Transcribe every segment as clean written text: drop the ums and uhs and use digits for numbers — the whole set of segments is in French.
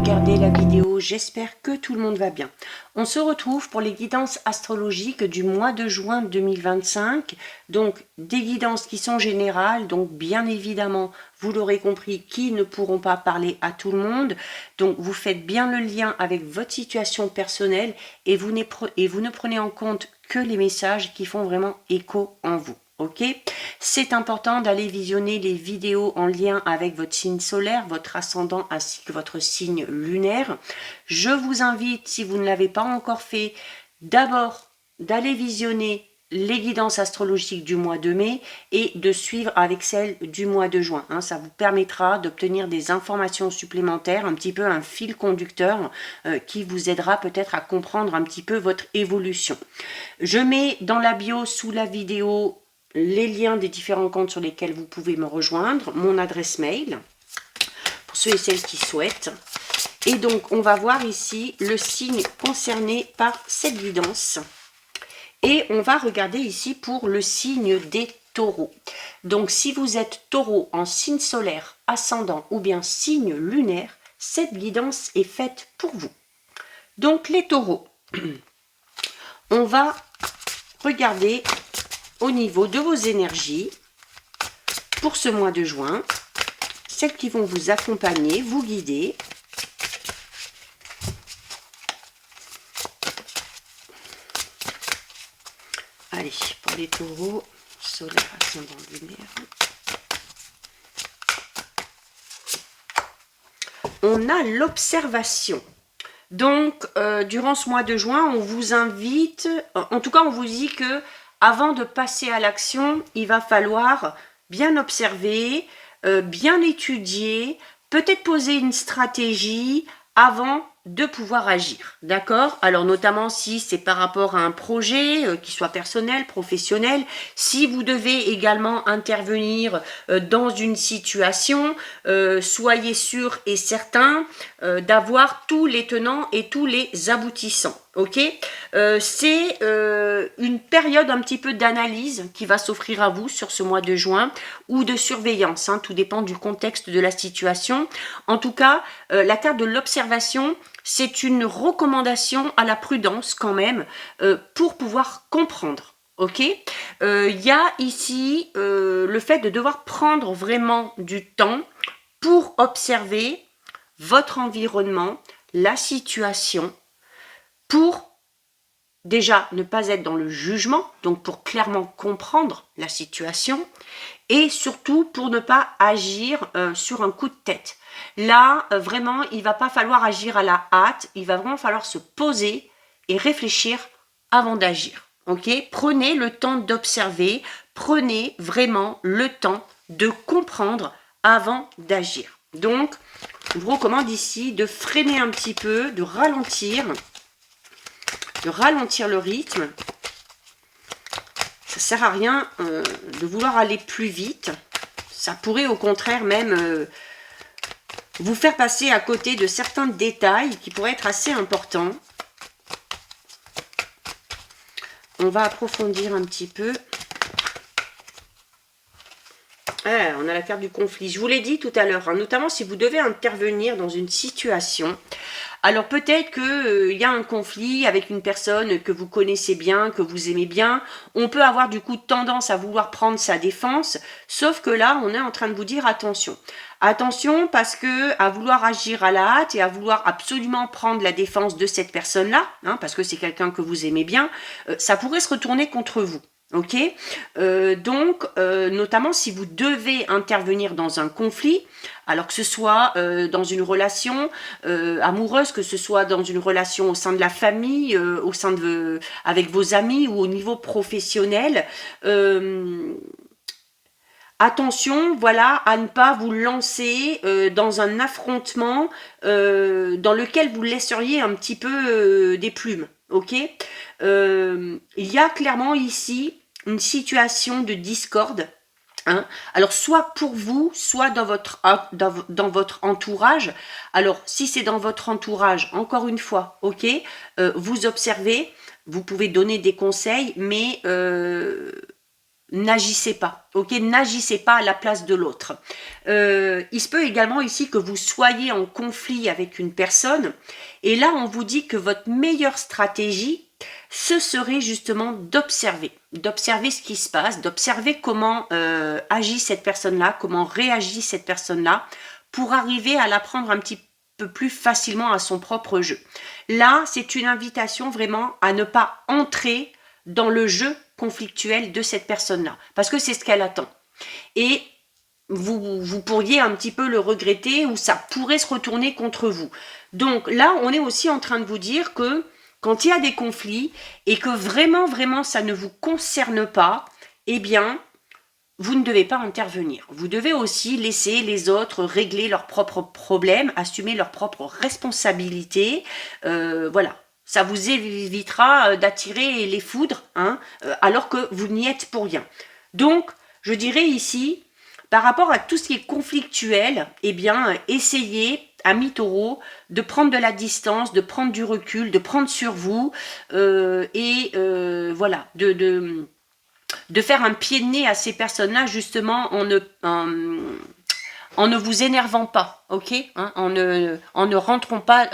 regarder la vidéo, j'espère que tout le monde va bien. On se retrouve pour les guidances astrologiques du mois de juin 2025, donc des guidances qui sont générales, donc bien évidemment, vous l'aurez compris, qui ne pourront pas parler à tout le monde, donc vous faites bien le lien avec votre situation personnelle et vous ne prenez en compte que les messages qui font vraiment écho en vous. Ok, c'est important d'aller visionner les vidéos en lien avec votre signe solaire, votre ascendant ainsi que votre signe lunaire. Je vous invite, si vous ne l'avez pas encore fait, d'abord d'aller visionner les guidances astrologiques du mois de mai et de suivre avec celles du mois de juin. Ça vous permettra d'obtenir des informations supplémentaires, un petit peu un fil conducteur qui vous aidera peut-être à comprendre un petit peu votre évolution. Je mets dans la bio sous la vidéo les liens des différents comptes sur lesquels vous pouvez me rejoindre, mon adresse mail, pour ceux et celles qui souhaitent. Et donc, on va voir ici le signe concerné par cette guidance. Et on va regarder ici pour le signe des taureaux. Donc, si vous êtes taureau en signe solaire, ascendant ou bien signe lunaire, cette guidance est faite pour vous. Donc, les taureaux, on va regarder au niveau de vos énergies pour ce mois de juin, celles qui vont vous accompagner, vous guider. Allez, pour les taureaux, solaire, ascendant, lunaire. On a l'observation. Donc, durant ce mois de juin, on vous invite, en tout cas, on vous dit que avant de passer à l'action, il va falloir bien observer, bien étudier, peut-être poser une stratégie avant de pouvoir agir, d'accord? Alors notamment si c'est par rapport à un projet, qui soit personnel, professionnel, si vous devez également intervenir dans une situation, soyez sûr et certain d'avoir tous les tenants et tous les aboutissants. Ok, c'est une période un petit peu d'analyse qui va s'offrir à vous sur ce mois de juin ou de surveillance, tout dépend du contexte de la situation. En tout cas, la carte de l'observation, c'est une recommandation à la prudence quand même pour pouvoir comprendre. Ok, il y a ici le fait de devoir prendre vraiment du temps pour observer votre environnement, la situation, pour déjà ne pas être dans le jugement, donc pour clairement comprendre la situation, et surtout pour ne pas agir sur un coup de tête. Là, vraiment, il ne va pas falloir agir à la hâte, il va vraiment falloir se poser et réfléchir avant d'agir. Ok, prenez le temps d'observer, prenez vraiment le temps de comprendre avant d'agir. Donc, je vous recommande ici de freiner un petit peu, de ralentir le rythme. Ça sert à rien de vouloir aller plus vite. Ça pourrait au contraire même vous faire passer à côté de certains détails qui pourraient être assez importants. On va approfondir un petit peu. On a la carte du conflit. Je vous l'ai dit tout à l'heure, notamment si vous devez intervenir dans une situation. Alors peut-être qu'il y a un conflit avec une personne que vous connaissez bien, que vous aimez bien. On peut avoir du coup tendance à vouloir prendre sa défense. Sauf que là, on est en train de vous dire attention. Attention parce que à vouloir agir à la hâte et à vouloir absolument prendre la défense de cette personne-là, parce que c'est quelqu'un que vous aimez bien, ça pourrait se retourner contre vous. Ok, donc notamment si vous devez intervenir dans un conflit, alors que ce soit dans une relation amoureuse, que ce soit dans une relation au sein de la famille, au sein de avec vos amis ou au niveau professionnel, attention, voilà, à ne pas vous lancer dans un affrontement dans lequel vous laisseriez un petit peu des plumes. Ok, il y a clairement ici une situation de discorde. Alors, soit pour vous, soit dans votre entourage. Alors, si c'est dans votre entourage, encore une fois, ok, vous observez, vous pouvez donner des conseils, mais n'agissez pas, ok? N'agissez pas à la place de l'autre. Il se peut également ici que vous soyez en conflit avec une personne, et là on vous dit que votre meilleure stratégie, ce serait justement d'observer ce qui se passe, d'observer comment agit cette personne-là, comment réagit cette personne-là, pour arriver à la prendre un petit peu plus facilement à son propre jeu. Là, c'est une invitation vraiment à ne pas entrer dans le jeu conflictuel de cette personne-là, parce que c'est ce qu'elle attend. Et vous pourriez un petit peu le regretter, ou ça pourrait se retourner contre vous. Donc là, on est aussi en train de vous dire que quand il y a des conflits, et que vraiment, vraiment, ça ne vous concerne pas, eh bien, vous ne devez pas intervenir. Vous devez aussi laisser les autres régler leurs propres problèmes, assumer leurs propres responsabilités. Voilà. Ça vous évitera d'attirer les foudres, hein, alors que vous n'y êtes pour rien. Donc, je dirais ici, par rapport à tout ce qui est conflictuel, eh bien, essayez, amis taureaux, de prendre de la distance, de prendre du recul, de prendre sur vous, voilà, de faire un pied de nez à ces personnes-là, justement, en ne vous énervant pas, ok, hein, en ne rentrant pas,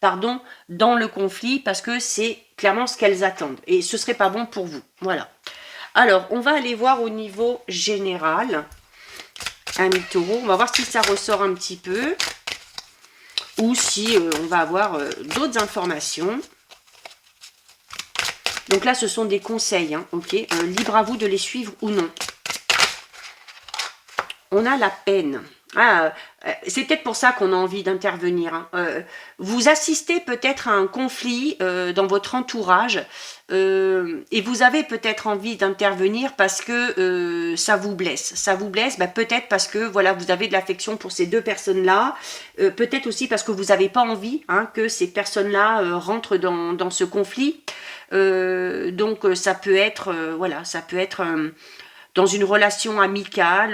pardon, dans le conflit, parce que c'est clairement ce qu'elles attendent, et ce serait pas bon pour vous, voilà. Alors, on va aller voir au niveau général, amis taureaux, on va voir si ça ressort un petit peu, ou si on va avoir d'autres informations. Donc là, ce sont des conseils, hein, ok, libre à vous de les suivre ou non. On a la peine. Ah, c'est peut-être pour ça qu'on a envie d'intervenir. Hein. Vous assistez peut-être à un conflit dans votre entourage et vous avez peut-être envie d'intervenir parce que ça vous blesse. Ça vous blesse, peut-être parce que voilà, vous avez de l'affection pour ces deux personnes-là. Peut-être aussi parce que vous n'avez pas envie, hein, que ces personnes-là rentrent dans ce conflit. Donc ça peut être, voilà, ça peut être dans une relation amicale,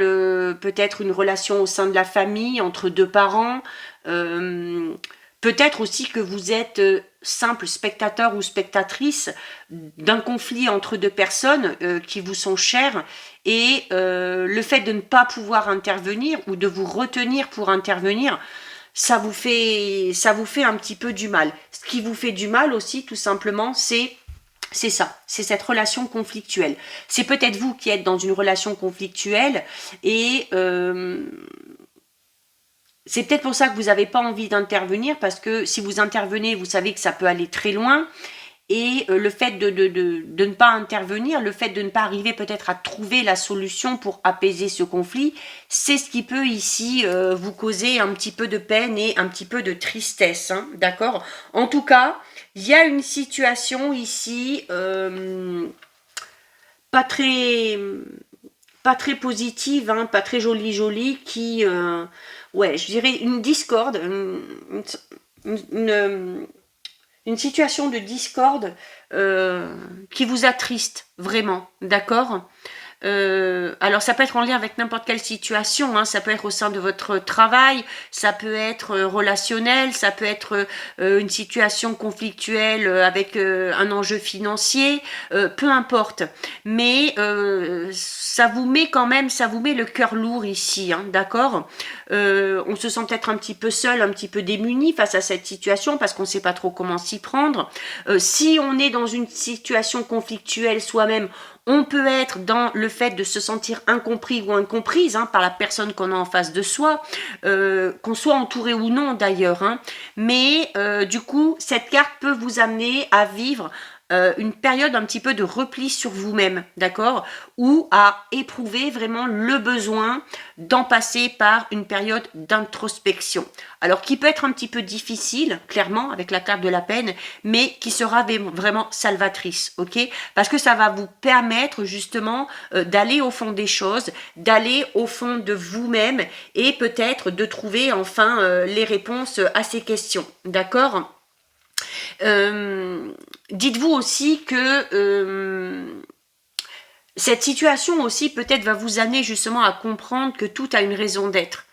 peut-être une relation au sein de la famille, entre deux parents, peut-être aussi que vous êtes simple spectateur ou spectatrice d'un conflit entre deux personnes qui vous sont chères, et le fait de ne pas pouvoir intervenir ou de vous retenir pour intervenir, ça vous fait un petit peu du mal. Ce qui vous fait du mal aussi, tout simplement, c'est ça, c'est cette relation conflictuelle. C'est peut-être vous qui êtes dans une relation conflictuelle et c'est peut-être pour ça que vous n'avez pas envie d'intervenir, parce que si vous intervenez, vous savez que ça peut aller très loin. Et le fait de ne pas intervenir, le fait de ne pas arriver peut-être à trouver la solution pour apaiser ce conflit, c'est ce qui peut ici vous causer un petit peu de peine et un petit peu de tristesse, hein, d'accord? En tout cas, il y a une situation ici pas très positive, hein, pas très jolie, qui, ouais, je dirais une discorde, une situation de discorde qui vous attriste vraiment, d'accord? Alors ça peut être en lien avec n'importe quelle situation, hein, ça peut être au sein de votre travail, ça peut être relationnel, ça peut être une situation conflictuelle avec un enjeu financier, peu importe. Mais ça vous met le cœur lourd ici, hein, d'accord? On se sent peut-être un petit peu seul, un petit peu démuni face à cette situation parce qu'on ne sait pas trop comment s'y prendre. Si on est dans une situation conflictuelle soi-même, on peut être dans le fait de se sentir incompris ou incomprise, hein, par la personne qu'on a en face de soi, qu'on soit entouré ou non d'ailleurs, hein. Mais du coup, cette carte peut vous amener à vivre une période un petit peu de repli sur vous-même, d'accord? Ou à éprouver vraiment le besoin d'en passer par une période d'introspection. Alors qui peut être un petit peu difficile, clairement, avec la carte de la peine, mais qui sera vraiment salvatrice, ok? Parce que ça va vous permettre justement d'aller au fond des choses, d'aller au fond de vous-même et peut-être de trouver enfin les réponses à ces questions, d'accord? Dites-vous aussi que cette situation aussi peut-être va vous amener justement à comprendre que tout a une raison d'être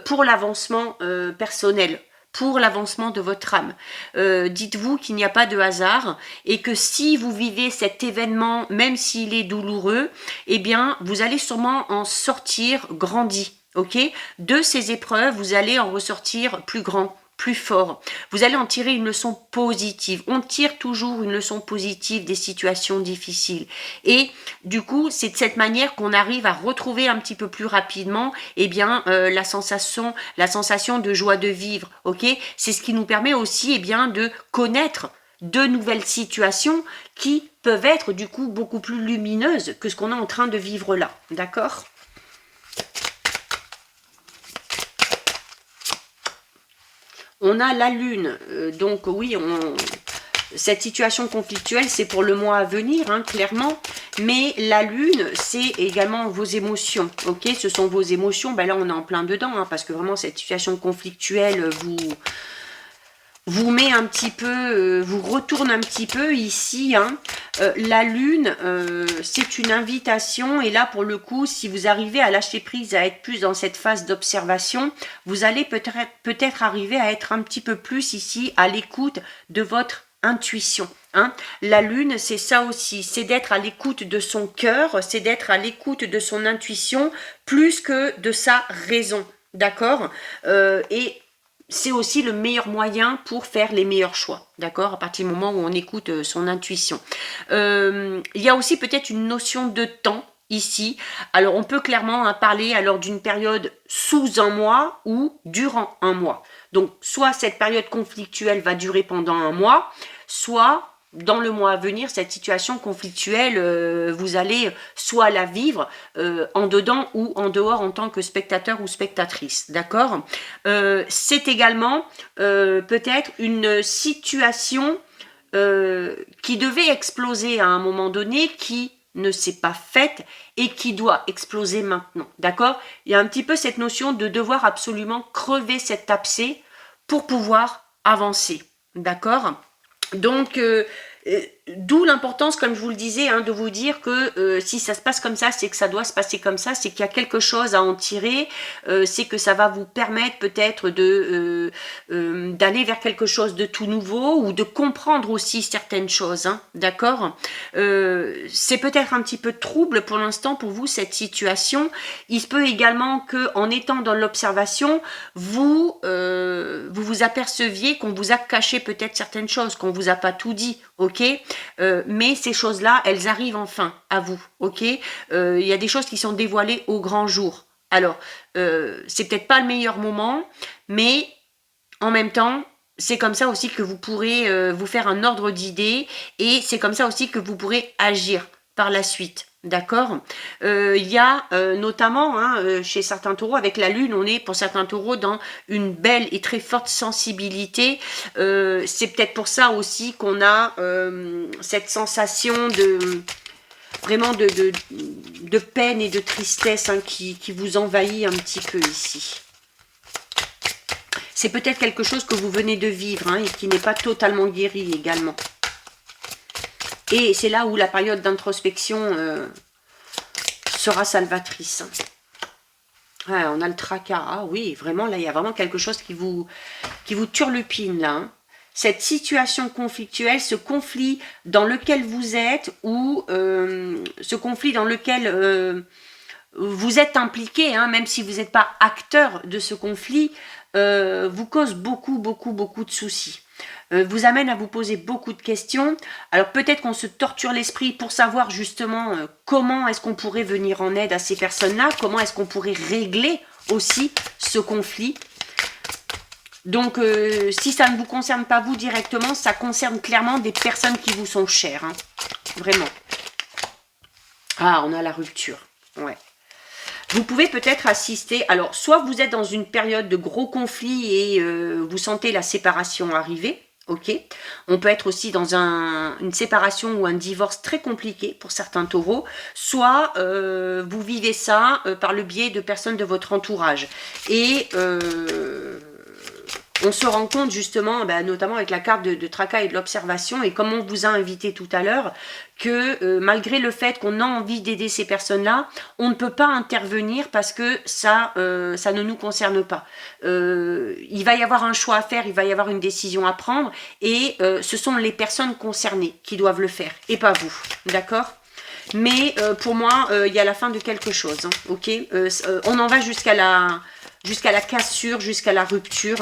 pour l'avancement personnel, pour l'avancement de votre âme. Dites-vous qu'il n'y a pas de hasard et que si vous vivez cet événement, même s'il est douloureux, eh bien, vous allez sûrement en sortir grandi, ok? De ces épreuves, vous allez en ressortir plus grand, plus fort. Vous allez en tirer une leçon positive. On tire toujours une leçon positive des situations difficiles. Et du coup, c'est de cette manière qu'on arrive à retrouver un petit peu plus rapidement, eh bien, la sensation de joie de vivre. Ok, c'est ce qui nous permet aussi, eh bien, de connaître de nouvelles situations qui peuvent être du coup beaucoup plus lumineuses que ce qu'on est en train de vivre là. D'accord ? On a la lune, donc oui, cette situation conflictuelle, c'est pour le mois à venir, hein, clairement, mais la lune, c'est également vos émotions, ok? Ce sont vos émotions, ben là on est en plein dedans, hein, parce que vraiment cette situation conflictuelle vous met un petit peu, vous retourne un petit peu ici, hein. La lune, c'est une invitation et là pour le coup, si vous arrivez à lâcher prise, à être plus dans cette phase d'observation, vous allez peut-être arriver à être un petit peu plus ici à l'écoute de votre intuition. Hein. La lune, c'est ça aussi, c'est d'être à l'écoute de son cœur, c'est d'être à l'écoute de son intuition plus que de sa raison, d'accord? Et c'est aussi le meilleur moyen pour faire les meilleurs choix, d'accord? À partir du moment où on écoute son intuition. Il y a aussi peut-être une notion de temps ici. Alors, on peut clairement parler alors d'une période sous un mois ou durant un mois. Donc, soit cette période conflictuelle va durer pendant un mois, soit dans le mois à venir, cette situation conflictuelle, vous allez soit la vivre en dedans ou en dehors en tant que spectateur ou spectatrice, d'accord? C'est également peut-être une situation qui devait exploser à un moment donné, qui ne s'est pas faite et qui doit exploser maintenant, d'accord? Il y a un petit peu cette notion de devoir absolument crever cet abcès pour pouvoir avancer, d'accord? Donc, d'où l'importance, comme je vous le disais, hein, de vous dire que si ça se passe comme ça, c'est que ça doit se passer comme ça, c'est qu'il y a quelque chose à en tirer, c'est que ça va vous permettre peut-être d'aller vers quelque chose de tout nouveau ou de comprendre aussi certaines choses, hein, d'accord? C'est peut-être un petit peu trouble pour l'instant pour vous, cette situation. Il se peut également qu'en étant dans l'observation, vous vous aperceviez qu'on vous a caché peut-être certaines choses, qu'on vous a pas tout dit, ok? Mais ces choses-là, elles arrivent enfin à vous, ok? Il y a des choses qui sont dévoilées au grand jour. Alors, c'est peut-être pas le meilleur moment, mais en même temps, c'est comme ça aussi que vous pourrez vous faire un ordre d'idées et c'est comme ça aussi que vous pourrez agir par la suite. D'accord? Il y a notamment hein, chez certains taureaux, avec la lune, on est pour certains taureaux dans une belle et très forte sensibilité. C'est peut-être pour ça aussi qu'on a cette sensation de vraiment de peine et de tristesse hein, qui vous envahit un petit peu ici. C'est peut-être quelque chose que vous venez de vivre hein, et qui n'est pas totalement guéri également. Et c'est là où la période d'introspection sera salvatrice. Ouais, on a le tracas. Ah oui, vraiment, là, il y a vraiment quelque chose qui vous turlupine, là. Hein. Cette situation conflictuelle, ce conflit dans lequel vous êtes, ou ce conflit dans lequel vous êtes impliqué, hein, même si vous n'êtes pas acteur de ce conflit, vous cause beaucoup de soucis. Vous amène à vous poser beaucoup de questions. Alors peut-être qu'on se torture l'esprit pour savoir justement comment est-ce qu'on pourrait venir en aide à ces personnes-là, comment est-ce qu'on pourrait régler aussi ce conflit. Donc si ça ne vous concerne pas vous directement, ça concerne clairement des personnes qui vous sont chères. Hein. Vraiment. Ah, on a la rupture. Ouais. Vous pouvez peut-être assister, alors soit vous êtes dans une période de gros conflit et vous sentez la séparation arriver, ok. On peut être aussi dans une séparation ou un divorce très compliqué pour certains taureaux, soit vous vivez ça par le biais de personnes de votre entourage. Et on se rend compte justement, notamment avec la carte de tracas et de l'observation, et comme on vous a invité tout à l'heure, que malgré le fait qu'on a envie d'aider ces personnes-là, on ne peut pas intervenir parce que ça ne nous concerne pas. Il va y avoir un choix à faire, il va y avoir une décision à prendre, et ce sont les personnes concernées qui doivent le faire, et pas vous, d'accord ? Mais pour moi, il y a la fin de quelque chose, hein, ok ? On en va jusqu'à la cassure, jusqu'à la rupture.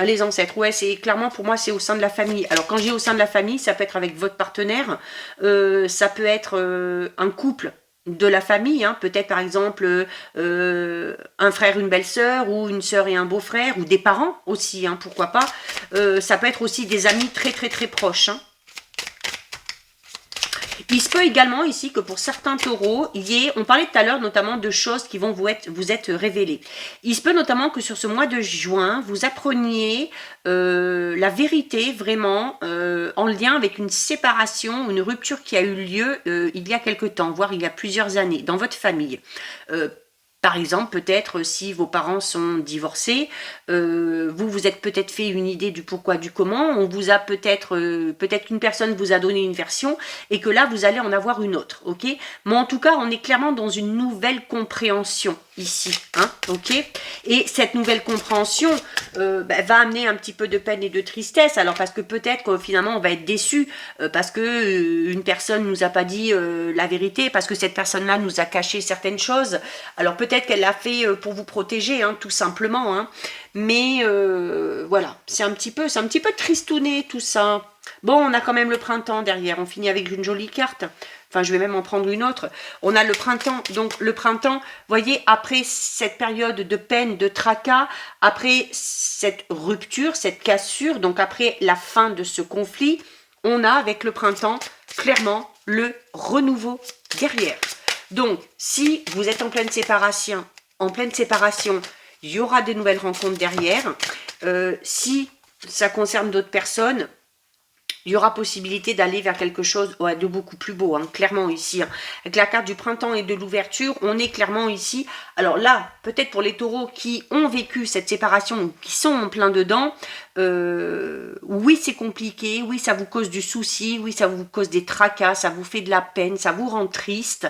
Les ancêtres, ouais, c'est clairement pour moi c'est au sein de la famille. Alors quand je dis au sein de la famille, ça peut être avec votre partenaire, ça peut être un couple de la famille, hein, peut-être par exemple un frère, une belle-sœur, ou une sœur et un beau-frère, ou des parents aussi, hein, pourquoi pas. Ça peut être aussi des amis très très très proches, hein. Il se peut également ici que pour certains taureaux, on parlait tout à l'heure notamment de choses qui vont vous être révélées. Il se peut notamment que sur ce mois de juin, vous appreniez la vérité vraiment en lien avec une séparation, une rupture qui a eu lieu il y a quelque temps, voire il y a plusieurs années, dans votre famille. Par exemple, peut-être si vos parents sont divorcés, vous êtes peut-être fait une idée du pourquoi, du comment, on vous a peut-être qu'une personne vous a donné une version et que là, vous allez en avoir une autre, ok ? Mais en tout cas, on est clairement dans une nouvelle compréhension ici, hein, ok ? Et cette nouvelle compréhension va amener un petit peu de peine et de tristesse, alors parce que peut-être que finalement, on va être déçu parce que une personne nous a pas dit la vérité, parce que cette personne-là nous a caché certaines choses. Alors peut-être qu'elle l'a fait pour vous protéger, hein, tout simplement, hein. Mais voilà, c'est un petit peu tristouné tout ça. Bon, on a quand même le printemps derrière, on finit avec une jolie carte. Enfin, je vais même en prendre une autre. On a le printemps, donc le printemps, voyez, après cette période de peine, de tracas, après cette rupture, cette cassure, donc après la fin de ce conflit, on a avec le printemps, clairement, le renouveau derrière. Donc, si vous êtes en pleine séparation, il y aura des nouvelles rencontres derrière. Si ça concerne d'autres personnes, il y aura possibilité d'aller vers quelque chose de beaucoup plus beau, hein, clairement ici. Hein. Avec la carte du printemps et de l'ouverture, on est clairement ici. Alors là, peut-être pour les taureaux qui ont vécu cette séparation, qui sont en plein dedans, oui c'est compliqué, oui ça vous cause du souci, oui ça vous cause des tracas, ça vous fait de la peine, ça vous rend triste.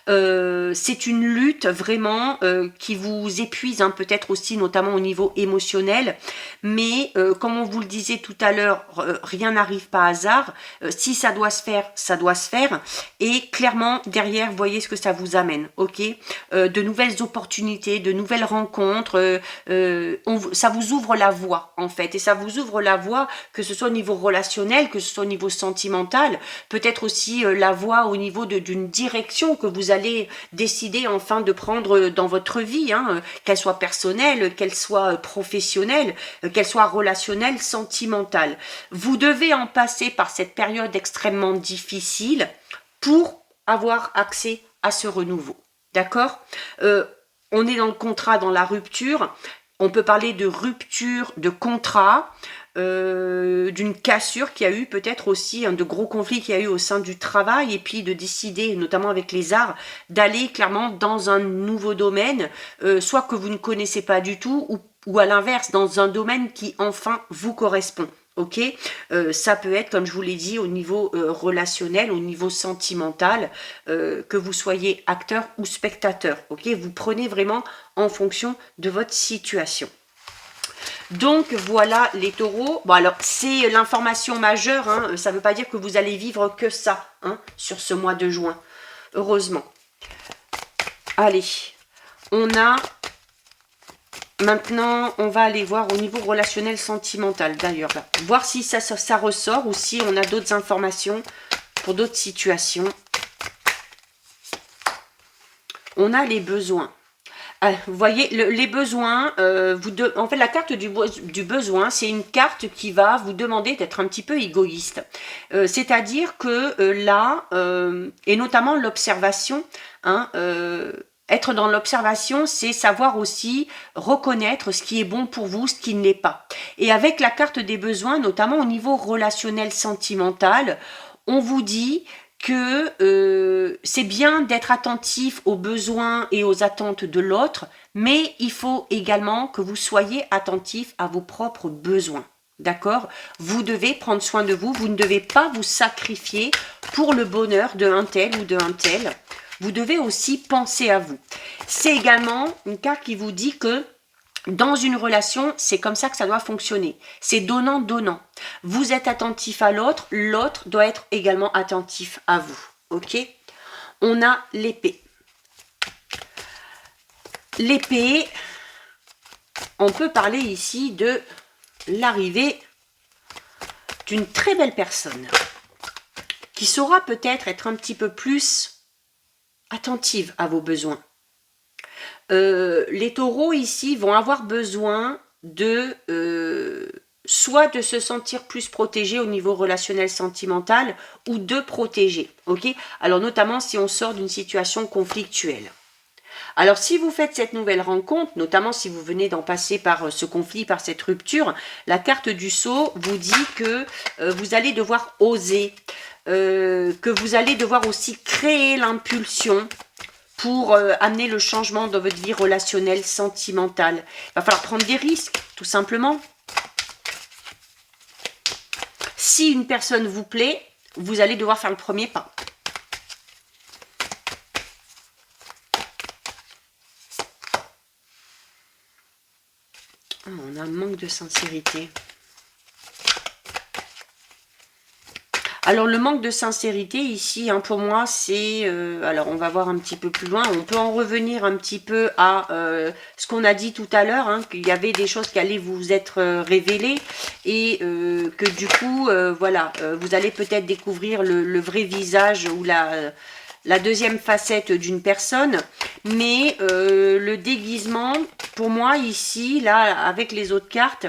C'est une lutte vraiment qui vous épuise, hein, peut-être aussi notamment au niveau émotionnel. Mais comme on vous le disait tout à l'heure, rien n'arrive pas hasard, si ça doit se faire, ça doit se faire, et clairement derrière, voyez ce que ça vous amène, ok, de nouvelles opportunités, de nouvelles rencontres, ça vous ouvre la voie en fait, et ça vous ouvre la voie, que ce soit au niveau relationnel, que ce soit au niveau sentimental, peut-être aussi la voie au niveau d'une direction que vous allez décider enfin de prendre dans votre vie, hein, qu'elle soit personnelle, qu'elle soit professionnelle, qu'elle soit relationnelle, sentimentale. Vous devez en passer par cette période extrêmement difficile pour avoir accès à ce renouveau. D'accord ? On est dans le contrat, dans la rupture. On peut parler de rupture de contrat, d'une cassure qu'il y a eu, peut-être aussi de gros conflits qu'il y a eu au sein du travail, et puis de décider, notamment avec les arts, d'aller clairement dans un nouveau domaine, soit que vous ne connaissez pas du tout, ou à l'inverse, dans un domaine qui enfin vous correspond. Ok, ça peut être, comme je vous l'ai dit, au niveau relationnel, au niveau sentimental, que vous soyez acteur ou spectateur. Ok, vous prenez vraiment en fonction de votre situation. Donc voilà les taureaux. Bon alors c'est l'information majeure, hein, ça ne veut pas dire que vous allez vivre que ça, hein, sur ce mois de juin. Heureusement. Allez, on a... Maintenant, on va aller voir au niveau relationnel sentimental, d'ailleurs, là. Voir si ça ressort ou si on a d'autres informations pour d'autres situations. On a les besoins. Vous voyez, les besoins, en fait, la carte du besoin, c'est une carte qui va vous demander d'être un petit peu égoïste. C'est-à-dire que là, et notamment l'observation, hein, être dans l'observation, c'est savoir aussi reconnaître ce qui est bon pour vous, ce qui ne l'est pas. Et avec la carte des besoins, notamment au niveau relationnel sentimental, on vous dit que c'est bien d'être attentif aux besoins et aux attentes de l'autre, mais il faut également que vous soyez attentif à vos propres besoins. D'accord? Vous devez prendre soin de vous, vous ne devez pas vous sacrifier pour le bonheur d'un tel ou d'un tel. Vous devez aussi penser à vous. C'est également une carte qui vous dit que dans une relation, c'est comme ça que ça doit fonctionner. C'est donnant-donnant. Vous êtes attentif à l'autre, l'autre doit être également attentif à vous. Ok? On a l'épée. L'épée, on peut parler ici de l'arrivée d'une très belle personne qui saura peut-être être un petit peu plus attentive à vos besoins. Les taureaux ici vont avoir besoin de soit de se sentir plus protégés au niveau relationnel sentimental ou de protéger, ok? Alors notamment si on sort d'une situation conflictuelle. Alors si vous faites cette nouvelle rencontre, notamment si vous venez d'en passer par ce conflit, par cette rupture, la carte du sceau vous dit que vous allez devoir oser, que vous allez devoir aussi créer l'impulsion pour amener le changement dans votre vie relationnelle, sentimentale. Il va falloir prendre des risques, tout simplement. Si une personne vous plaît, vous allez devoir faire le premier pas. Oh, on a un manque de sincérité. Alors le manque de sincérité ici, hein, pour moi, c'est... alors on va voir un petit peu plus loin. On peut en revenir un petit peu à ce qu'on a dit tout à l'heure, hein, qu'il y avait des choses qui allaient vous être révélées et que du coup, voilà, vous allez peut-être découvrir le vrai visage ou la deuxième facette d'une personne. Mais le déguisement, pour moi ici, là, avec les autres cartes,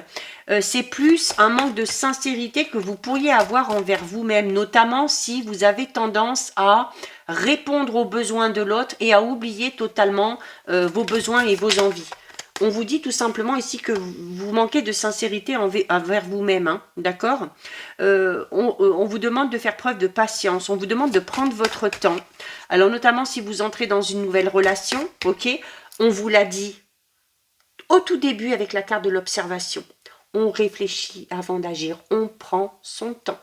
c'est plus un manque de sincérité que vous pourriez avoir envers vous-même, notamment si vous avez tendance à répondre aux besoins de l'autre et à oublier totalement vos besoins et vos envies. On vous dit tout simplement ici que vous manquez de sincérité envers vous-même, hein, d'accord? On vous demande de faire preuve de patience, on vous demande de prendre votre temps. Alors notamment si vous entrez dans une nouvelle relation, ok? On vous l'a dit au tout début avec la carte de l'observation. On réfléchit avant d'agir, on prend son temps.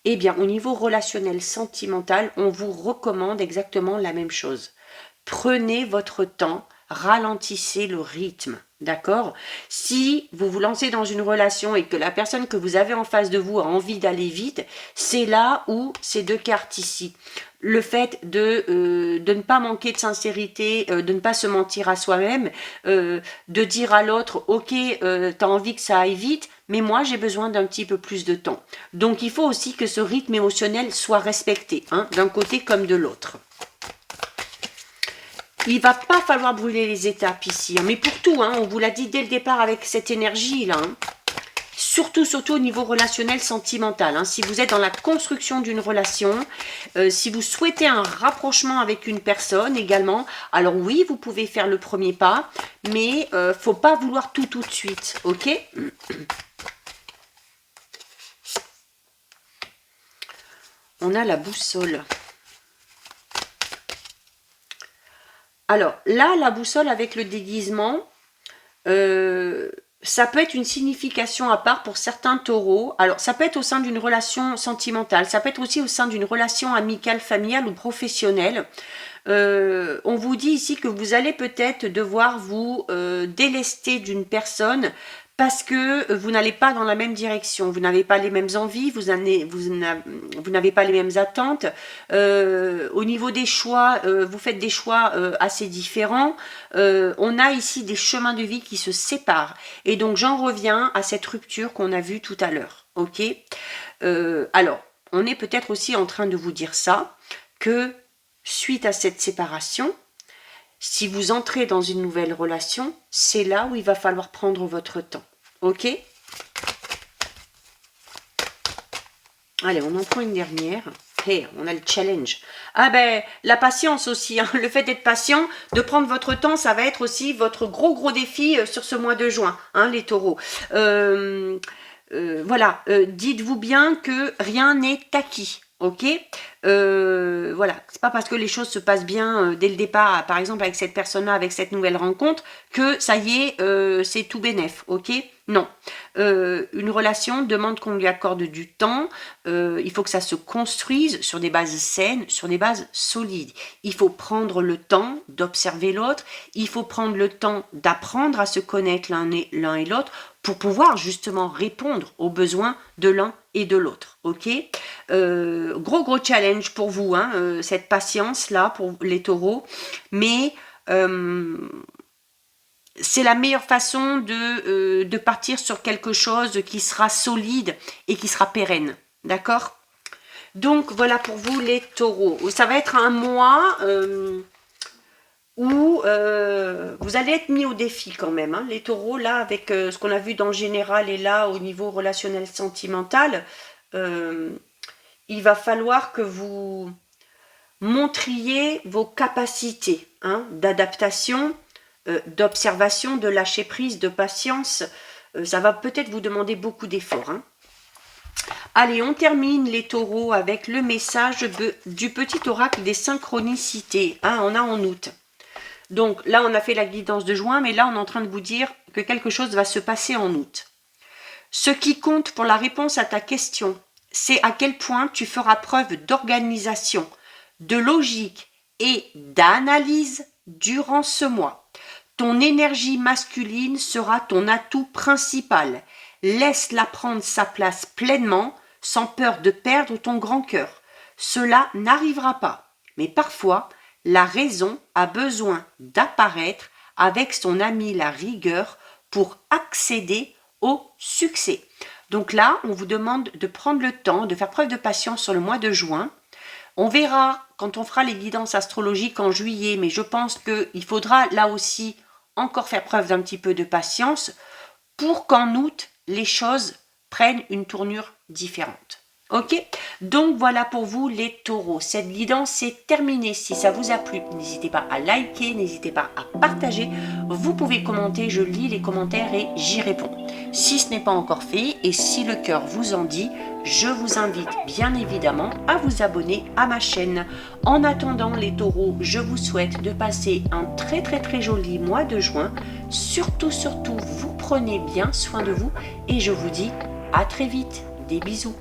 Eh bien, au niveau relationnel, sentimental, on vous recommande exactement la même chose. Prenez votre temps, ralentissez le rythme, d'accord? Si vous vous lancez dans une relation et que la personne que vous avez en face de vous a envie d'aller vite, c'est là où ces deux cartes ici. Le fait de ne pas manquer de sincérité, de ne pas se mentir à soi-même, de dire à l'autre, ok, t'as envie que ça aille vite, mais moi j'ai besoin d'un petit peu plus de temps. Donc il faut aussi que ce rythme émotionnel soit respecté, hein, d'un côté comme de l'autre. Il ne va pas falloir brûler les étapes ici, hein, mais pour tout, hein, on vous l'a dit dès le départ avec cette énergie-là. Hein. Surtout au niveau relationnel, sentimental. Hein. Si vous êtes dans la construction d'une relation, si vous souhaitez un rapprochement avec une personne également, alors oui, vous pouvez faire le premier pas, mais il ne faut pas vouloir tout de suite, ok? On a la boussole. Alors là, la boussole avec le déguisement, ça peut être une signification à part pour certains taureaux. Alors ça peut être au sein d'une relation sentimentale, ça peut être aussi au sein d'une relation amicale, familiale ou professionnelle. On vous dit ici que vous allez peut-être devoir vous délester d'une personne parce que vous n'allez pas dans la même direction, vous n'avez pas les mêmes envies, vous n'avez pas les mêmes attentes. Au niveau des choix, vous faites des choix assez différents. On a ici des chemins de vie qui se séparent. Et donc j'en reviens à cette rupture qu'on a vue tout à l'heure. Ok, alors, on est peut-être aussi en train de vous dire ça, que suite à cette séparation, si vous entrez dans une nouvelle relation, c'est là où il va falloir prendre votre temps. Ok? Allez, on en prend une dernière. Hey, on a le challenge. Ah ben, la patience aussi. Hein. Le fait d'être patient, de prendre votre temps, ça va être aussi votre gros défi sur ce mois de juin, hein, les taureaux. Voilà, dites-vous bien que rien n'est acquis. Ok, voilà, c'est pas parce que les choses se passent bien dès le départ, par exemple avec cette personne-là, avec cette nouvelle rencontre, que ça y est, c'est tout bénef, ok? Non. Une relation demande qu'on lui accorde du temps, il faut que ça se construise sur des bases saines, sur des bases solides. Il faut prendre le temps d'observer l'autre, il faut prendre le temps d'apprendre à se connaître l'un et l'autre pour pouvoir justement répondre aux besoins de l'un et de l'autre, ok? Gros challenge pour vous, hein, cette patience-là pour les taureaux, mais c'est la meilleure façon de partir sur quelque chose qui sera solide et qui sera pérenne, d'accord? Donc voilà pour vous les taureaux. Ça va être un mois où vous allez être mis au défi quand même, hein, les taureaux, là, avec ce qu'on a vu dans le général et là, au niveau relationnel sentimental, il va falloir que vous montriez vos capacités, hein, d'adaptation, d'observation, de lâcher prise, de patience. Ça va peut-être vous demander beaucoup d'efforts, hein. Allez, on termine les taureaux avec le message du petit oracle des synchronicités, hein, on a en août. Donc là, on a fait la guidance de juin, mais là, on est en train de vous dire que quelque chose va se passer en août. Ce qui compte pour la réponse à ta question, c'est à quel point tu feras preuve d'organisation, de logique et d'analyse durant ce mois. Ton énergie masculine sera ton atout principal. Laisse-la prendre sa place pleinement, sans peur de perdre ton grand cœur. Cela n'arrivera pas, mais parfois, la raison a besoin d'apparaître avec son ami la rigueur pour accéder au succès. Donc là, on vous demande de prendre le temps, de faire preuve de patience sur le mois de juin. On verra quand on fera les guidances astrologiques en juillet, mais je pense qu'il faudra là aussi encore faire preuve d'un petit peu de patience pour qu'en août, les choses prennent une tournure différente. Ok? Donc voilà pour vous les taureaux. Cette guidance est terminée. Si ça vous a plu, n'hésitez pas à liker, n'hésitez pas à partager. Vous pouvez commenter, je lis les commentaires et j'y réponds. Si ce n'est pas encore fait et si le cœur vous en dit, je vous invite bien évidemment à vous abonner à ma chaîne. En attendant les taureaux, je vous souhaite de passer un très joli mois de juin. Surtout, vous prenez bien soin de vous et je vous dis à très vite. Des bisous.